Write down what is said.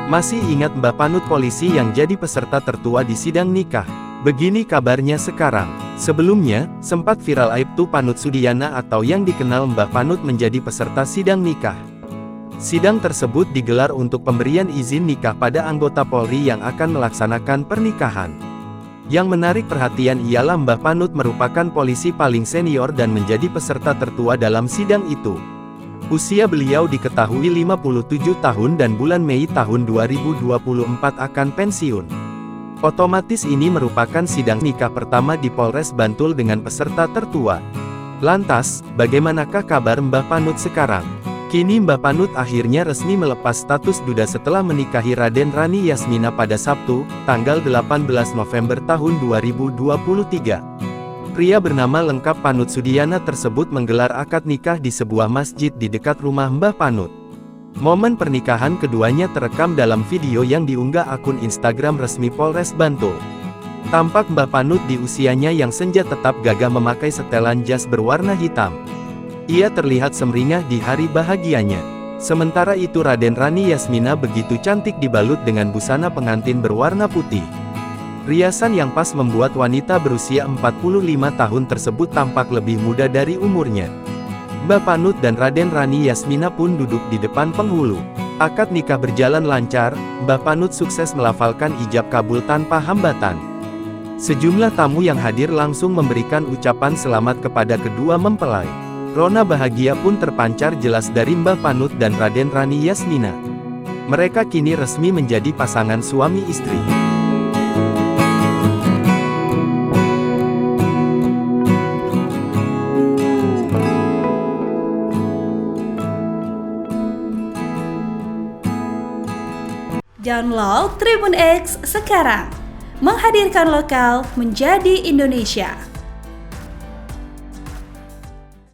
Masih ingat Mbah Panut polisi yang jadi peserta tertua di sidang nikah? Begini kabarnya sekarang. Sebelumnya, sempat viral Aibtu Panut Sudiana atau yang dikenal Mbah Panut menjadi peserta sidang nikah. Sidang tersebut digelar untuk pemberian izin nikah pada anggota Polri yang akan melaksanakan pernikahan. Yang menarik perhatian ialah Mbah Panut merupakan polisi paling senior dan menjadi peserta tertua dalam sidang itu. Usia beliau diketahui 57 tahun dan bulan Mei tahun 2024 akan pensiun. Otomatis ini merupakan sidang nikah pertama di Polres Bantul dengan peserta tertua. Lantas, bagaimanakah kabar Mbah Panut sekarang? Kini Mbah Panut akhirnya resmi melepas status duda setelah menikahi Raden Rani Yasmina pada Sabtu, tanggal 18 November tahun 2023. Pria bernama lengkap Panut Sudiana tersebut menggelar akad nikah di sebuah masjid di dekat rumah Mbah Panut. Momen pernikahan keduanya terekam dalam video yang diunggah akun Instagram resmi Polres Bantul. Tampak Mbah Panut di usianya yang senja tetap gagah memakai setelan jas berwarna hitam. Ia terlihat semringah di hari bahagianya. Sementara itu Raden Rani Yasmina begitu cantik dibalut dengan busana pengantin berwarna putih. Riasan yang pas membuat wanita berusia 45 tahun tersebut tampak lebih muda dari umurnya. Mbah Panut dan Raden Rani Yasmina pun duduk di depan penghulu. Akad nikah berjalan lancar, Mbah Panut sukses melafalkan ijab kabul tanpa hambatan. Sejumlah tamu yang hadir langsung memberikan ucapan selamat kepada kedua mempelai. Rona bahagia pun terpancar jelas dari Mbah Panut dan Raden Rani Yasmina. Mereka kini resmi menjadi pasangan suami istri. Download Tribun X sekarang, menghadirkan lokal menjadi Indonesia.